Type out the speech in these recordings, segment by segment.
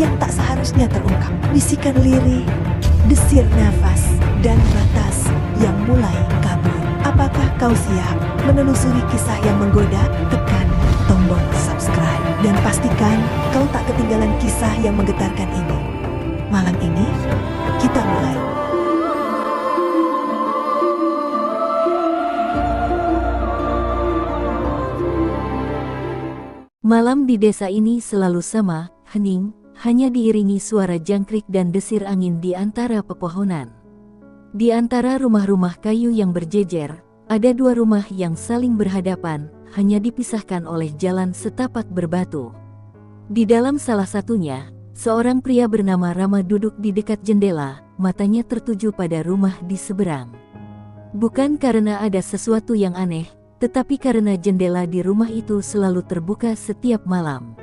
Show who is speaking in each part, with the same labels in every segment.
Speaker 1: yang tak seharusnya terungkap. Bisikan lirih, desir nafas, dan batas yang mulai kabur. Apakah kau siap menelusuri kisah yang menggoda? Tekan tombol subscribe dan pastikan kau tak ketinggalan kisah yang menggetarkan ini. Malam ini, kita mulai.
Speaker 2: Malam di desa ini selalu sama, hening, hanya diiringi suara jangkrik dan desir angin di antara pepohonan. Di antara rumah-rumah kayu yang berjejer, ada dua rumah yang saling berhadapan, hanya dipisahkan oleh jalan setapak berbatu. Di dalam salah satunya, seorang pria bernama Rama duduk di dekat jendela, matanya tertuju pada rumah di seberang. Bukan karena ada sesuatu yang aneh, tetapi karena jendela di rumah itu selalu terbuka setiap malam.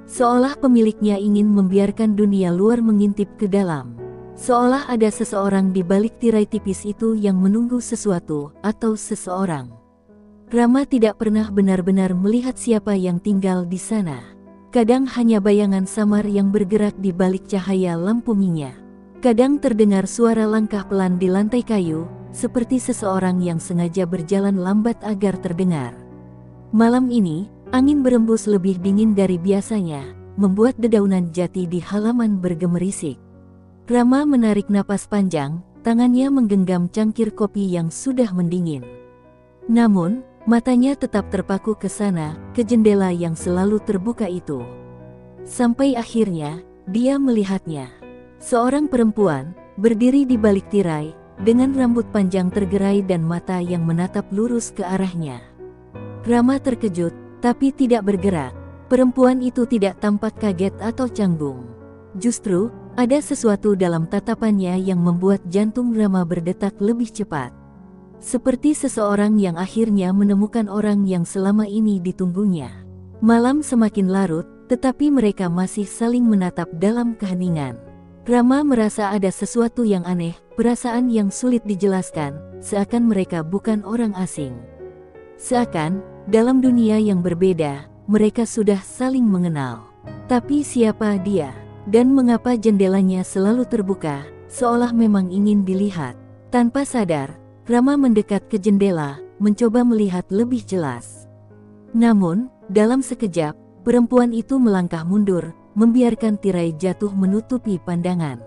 Speaker 2: Seolah pemiliknya ingin membiarkan dunia luar mengintip ke dalam. Seolah ada seseorang di balik tirai tipis itu yang menunggu sesuatu atau seseorang. Rama tidak pernah benar-benar melihat siapa yang tinggal di sana. Kadang hanya bayangan samar yang bergerak di balik cahaya lampu minyak. Kadang terdengar suara langkah pelan di lantai kayu, seperti seseorang yang sengaja berjalan lambat agar terdengar. Malam ini, angin berembus lebih dingin dari biasanya, membuat dedaunan jati di halaman bergemerisik. Rama menarik napas panjang, tangannya menggenggam cangkir kopi yang sudah mendingin. Namun, matanya tetap terpaku ke sana, ke jendela yang selalu terbuka itu. Sampai akhirnya, dia melihatnya. Seorang perempuan, berdiri di balik tirai, dengan rambut panjang tergerai dan mata yang menatap lurus ke arahnya. Rama terkejut, tapi tidak bergerak. Perempuan itu tidak tampak kaget atau canggung. Justru, ada sesuatu dalam tatapannya yang membuat jantung Rama berdetak lebih cepat. Seperti seseorang yang akhirnya menemukan orang yang selama ini ditunggunya. Malam semakin larut, tetapi mereka masih saling menatap dalam keheningan. Rama merasa ada sesuatu yang aneh, perasaan yang sulit dijelaskan, seakan mereka bukan orang asing. Seakan, dalam dunia yang berbeda, mereka sudah saling mengenal. Tapi siapa dia? Dan mengapa jendelanya selalu terbuka, seolah memang ingin dilihat? Tanpa sadar, Rama mendekat ke jendela, mencoba melihat lebih jelas. Namun, dalam sekejap, perempuan itu melangkah mundur, membiarkan tirai jatuh menutupi pandangan.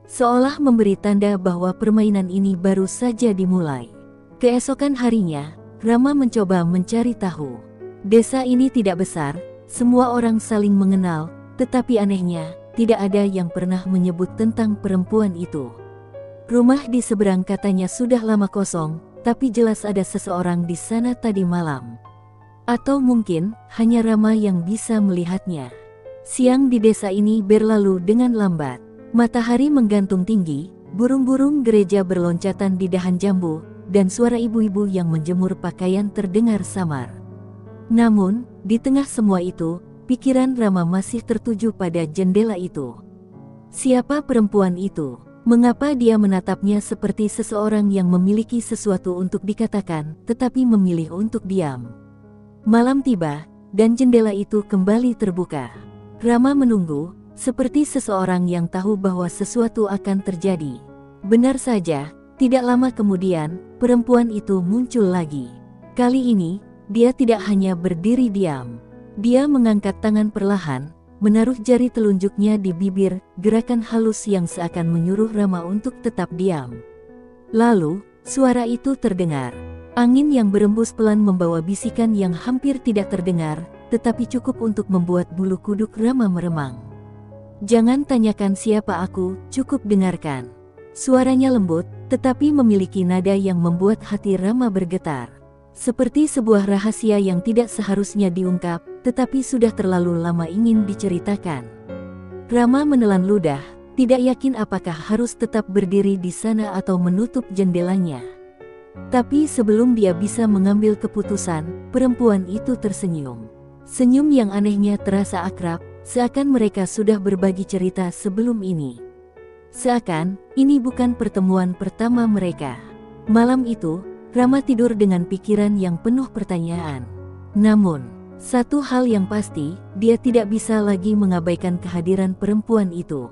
Speaker 2: Seolah memberi tanda bahwa permainan ini baru saja dimulai. Keesokan harinya, Rama mencoba mencari tahu. Desa ini tidak besar, semua orang saling mengenal, tetapi anehnya, tidak ada yang pernah menyebut tentang perempuan itu. Rumah di seberang katanya sudah lama kosong, tapi jelas ada seseorang di sana tadi malam. Atau mungkin, hanya Rama yang bisa melihatnya. Siang di desa ini berlalu dengan lambat. Matahari menggantung tinggi, burung-burung gereja berloncatan di dahan jambu, dan suara ibu-ibu yang menjemur pakaian terdengar samar. Namun, di tengah semua itu, pikiran Rama masih tertuju pada jendela itu. Siapa perempuan itu? Mengapa dia menatapnya seperti seseorang yang memiliki sesuatu untuk dikatakan, tetapi memilih untuk diam? Malam tiba, dan jendela itu kembali terbuka. Rama menunggu, seperti seseorang yang tahu bahwa sesuatu akan terjadi. Benar saja, tidak lama kemudian, perempuan itu muncul lagi. Kali ini, dia tidak hanya berdiri diam. Dia mengangkat tangan perlahan, menaruh jari telunjuknya di bibir, gerakan halus yang seakan menyuruh Rama untuk tetap diam. Lalu, suara itu terdengar. Angin yang berembus pelan membawa bisikan yang hampir tidak terdengar, tetapi cukup untuk membuat bulu kuduk Rama meremang. Jangan tanyakan siapa aku, cukup dengarkan. Suaranya lembut, tetapi memiliki nada yang membuat hati Rama bergetar. Seperti sebuah rahasia yang tidak seharusnya diungkap, tetapi sudah terlalu lama ingin diceritakan. Rama menelan ludah, tidak yakin apakah harus tetap berdiri di sana atau menutup jendelanya. Tapi sebelum dia bisa mengambil keputusan, perempuan itu tersenyum. Senyum yang anehnya terasa akrab, seakan mereka sudah berbagi cerita sebelum ini. Seakan, ini bukan pertemuan pertama mereka. Malam itu, Rama tidur dengan pikiran yang penuh pertanyaan. Namun, Satu hal yang pasti, dia tidak bisa lagi mengabaikan kehadiran perempuan itu.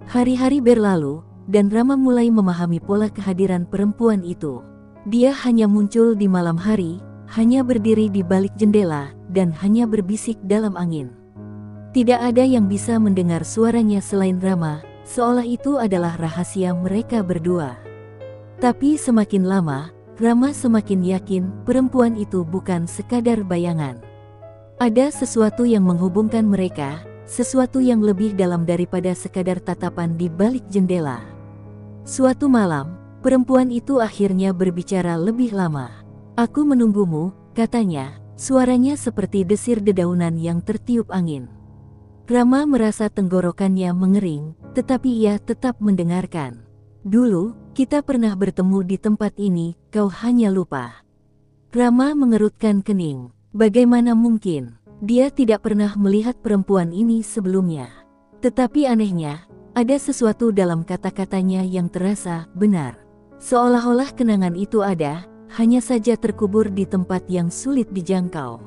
Speaker 2: Hari-hari berlalu, dan Rama mulai memahami pola kehadiran perempuan itu. Dia hanya muncul di malam hari, hanya berdiri di balik jendela, dan hanya berbisik dalam angin. Tidak ada yang bisa mendengar suaranya selain Rama, seolah itu adalah rahasia mereka berdua. Tapi semakin lama, Rama semakin yakin perempuan itu bukan sekadar bayangan. Ada sesuatu yang menghubungkan mereka, sesuatu yang lebih dalam daripada sekadar tatapan di balik jendela. Suatu malam, perempuan itu akhirnya berbicara lebih lama. "Aku menunggumu," katanya, suaranya seperti desir dedaunan yang tertiup angin. Rama merasa tenggorokannya mengering, tetapi ia tetap mendengarkan. "Dulu, kita pernah bertemu di tempat ini, kau hanya lupa." Rama mengerutkan kening. Bagaimana mungkin? Dia tidak pernah melihat perempuan ini sebelumnya. Tetapi anehnya, ada sesuatu dalam kata-katanya yang terasa benar. Seolah-olah kenangan itu ada, hanya saja terkubur di tempat yang sulit dijangkau.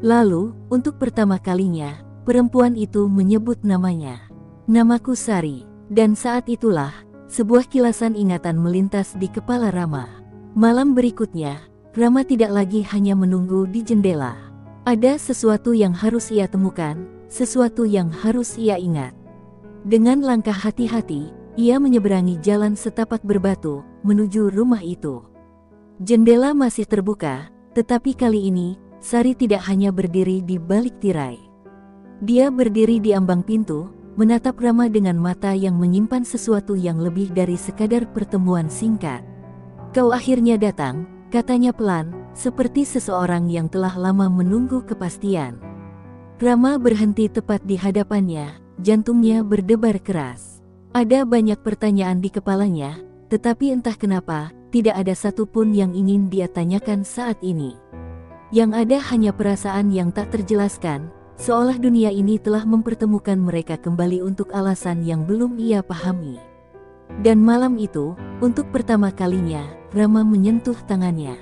Speaker 2: Lalu, untuk pertama kalinya, perempuan itu menyebut namanya. "Namaku Sari." Dan saat itulah, sebuah kilasan ingatan melintas di kepala Rama. Malam berikutnya, Rama tidak lagi hanya menunggu di jendela. Ada sesuatu yang harus ia temukan, sesuatu yang harus ia ingat. Dengan langkah hati-hati, ia menyeberangi jalan setapak berbatu, menuju rumah itu. Jendela masih terbuka, tetapi kali ini, Sari tidak hanya berdiri di balik tirai. Dia berdiri di ambang pintu, menatap Rama dengan mata yang menyimpan sesuatu yang lebih dari sekadar pertemuan singkat. "Kau akhirnya datang," katanya pelan, seperti seseorang yang telah lama menunggu kepastian. Rama berhenti tepat di hadapannya, jantungnya berdebar keras. Ada banyak pertanyaan di kepalanya, tetapi entah kenapa, tidak ada satupun yang ingin dia tanyakan saat ini. Yang ada hanya perasaan yang tak terjelaskan, seolah dunia ini telah mempertemukan mereka kembali untuk alasan yang belum ia pahami. Dan malam itu, untuk pertama kalinya, Rama menyentuh tangannya.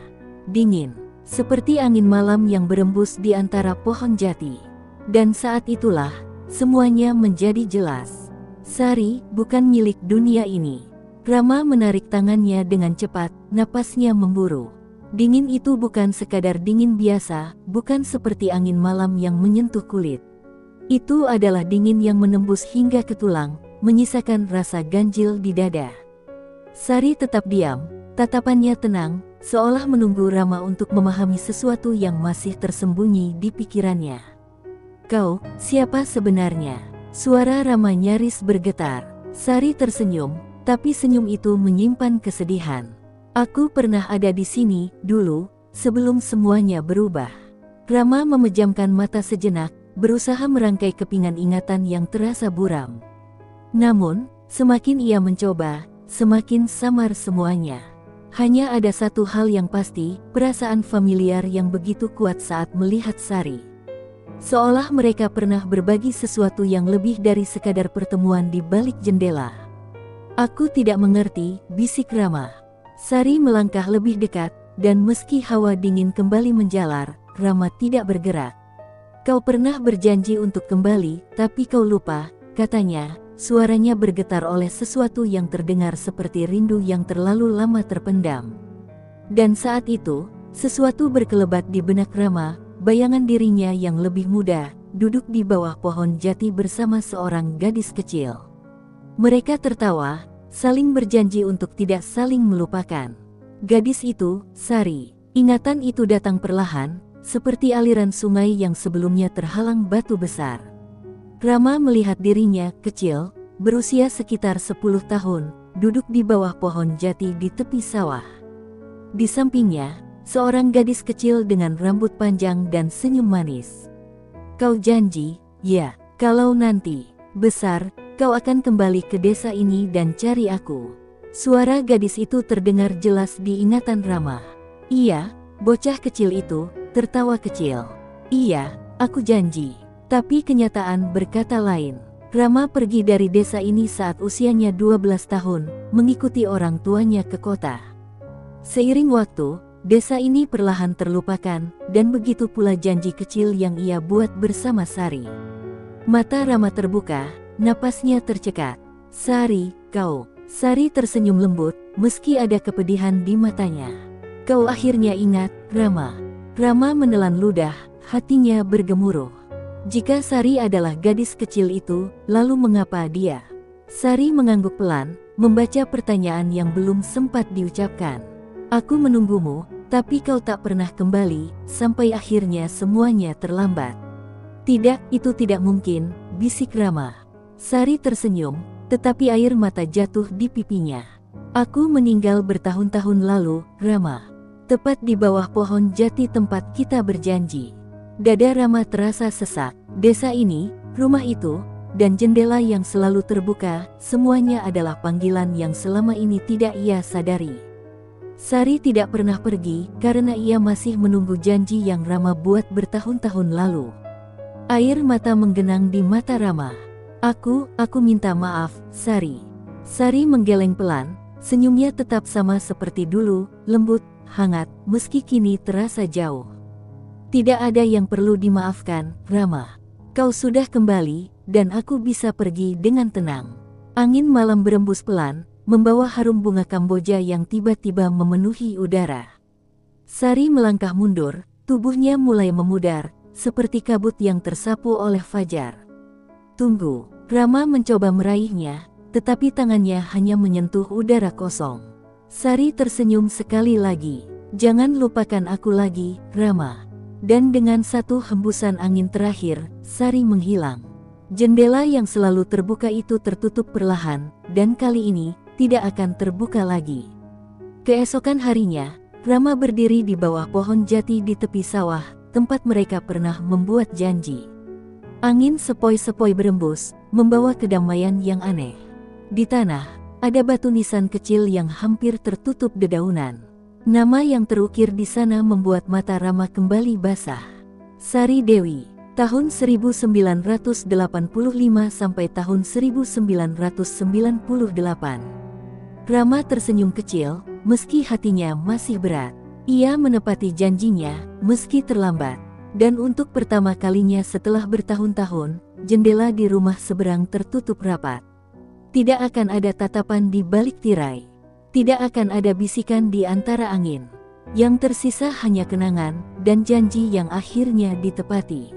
Speaker 2: Dingin, seperti angin malam yang berembus di antara pohon jati. Dan saat itulah, semuanya menjadi jelas. Sari bukan milik dunia ini. Rama menarik tangannya dengan cepat, napasnya memburu. Dingin itu bukan sekadar dingin biasa, bukan seperti angin malam yang menyentuh kulit. Itu adalah dingin yang menembus hingga ke tulang, menyisakan rasa ganjil di dada. Sari tetap diam, tatapannya tenang, seolah menunggu Rama untuk memahami sesuatu yang masih tersembunyi di pikirannya. "Kau, siapa sebenarnya?" Suara Rama nyaris bergetar. Sari tersenyum, tapi senyum itu menyimpan kesedihan. "Aku pernah ada di sini, dulu, sebelum semuanya berubah." Rama memejamkan mata sejenak, berusaha merangkai kepingan ingatan yang terasa buram. Namun, semakin ia mencoba, semakin samar semuanya. Hanya ada satu hal yang pasti, perasaan familiar yang begitu kuat saat melihat Sari. Seolah mereka pernah berbagi sesuatu yang lebih dari sekadar pertemuan di balik jendela. "Aku tidak mengerti," bisik Rama. Sari melangkah lebih dekat, dan meski hawa dingin kembali menjalar, Rama tidak bergerak. "Kau pernah berjanji untuk kembali, tapi kau lupa," katanya. Suaranya bergetar oleh sesuatu yang terdengar seperti rindu yang terlalu lama terpendam. Dan saat itu, sesuatu berkelebat di benak Rama, bayangan dirinya yang lebih muda, duduk di bawah pohon jati bersama seorang gadis kecil. Mereka tertawa, saling berjanji untuk tidak saling melupakan. Gadis itu, Sari. Ingatan itu datang perlahan, seperti aliran sungai yang sebelumnya terhalang batu besar. Rama melihat dirinya, kecil, berusia sekitar 10 tahun, duduk di bawah pohon jati di tepi sawah. Di sampingnya, seorang gadis kecil dengan rambut panjang dan senyum manis. "Kau janji, ya, kalau nanti besar, kau akan kembali ke desa ini dan cari aku." Suara gadis itu terdengar jelas di ingatan Rama. Iya, bocah kecil itu, tertawa kecil. "Iya, aku janji." Tapi kenyataan berkata lain. Rama pergi dari desa ini saat usianya 12 tahun, mengikuti orang tuanya ke kota. Seiring waktu, desa ini perlahan terlupakan, dan begitu pula janji kecil yang ia buat bersama Sari. Mata Rama terbuka, napasnya tercekat. "Sari, kau..." Sari tersenyum lembut, meski ada kepedihan di matanya. "Kau akhirnya ingat, Rama." Rama menelan ludah, hatinya bergemuruh. Jika Sari adalah gadis kecil itu, lalu mengapa dia? Sari mengangguk pelan, membaca pertanyaan yang belum sempat diucapkan. "Aku menunggumu, tapi kau tak pernah kembali, sampai akhirnya semuanya terlambat." "Tidak, itu tidak mungkin," bisik Rama. Sari tersenyum, tetapi air mata jatuh di pipinya. "Aku meninggal bertahun-tahun lalu, Rama. Tepat di bawah pohon jati tempat kita berjanji." Dada Rama terasa sesak. Desa ini, rumah itu, dan jendela yang selalu terbuka, semuanya adalah panggilan yang selama ini tidak ia sadari. Sari tidak pernah pergi, karena ia masih menunggu janji yang Rama buat bertahun-tahun lalu. Air mata menggenang di mata Rama. Aku minta maaf, Sari." Sari menggeleng pelan, senyumnya tetap sama seperti dulu, lembut, hangat, meski kini terasa jauh. "Tidak ada yang perlu dimaafkan, Rama. Kau sudah kembali, dan aku bisa pergi dengan tenang." Angin malam berembus pelan, membawa harum bunga Kamboja yang tiba-tiba memenuhi udara. Sari melangkah mundur, tubuhnya mulai memudar, seperti kabut yang tersapu oleh fajar. "Tunggu." Rama mencoba meraihnya, tetapi tangannya hanya menyentuh udara kosong. Sari tersenyum sekali lagi. "Jangan lupakan aku lagi, Rama." Dan dengan satu hembusan angin terakhir, Sari menghilang. Jendela yang selalu terbuka itu tertutup perlahan, dan kali ini tidak akan terbuka lagi. Keesokan harinya, Rama berdiri di bawah pohon jati di tepi sawah, tempat mereka pernah membuat janji. Angin sepoi-sepoi berembus, membawa kedamaian yang aneh. Di tanah, ada batu nisan kecil yang hampir tertutup dedaunan. Nama yang terukir di sana membuat mata Rama kembali basah. Sari Dewi, tahun 1985 sampai tahun 1998. Rama tersenyum kecil, meski hatinya masih berat. Ia menepati janjinya, meski terlambat. Dan untuk pertama kalinya setelah bertahun-tahun, jendela di rumah seberang tertutup rapat. Tidak akan ada tatapan di balik tirai. Tidak akan ada bisikan di antara angin. Yang tersisa hanya kenangan dan janji yang akhirnya ditepati.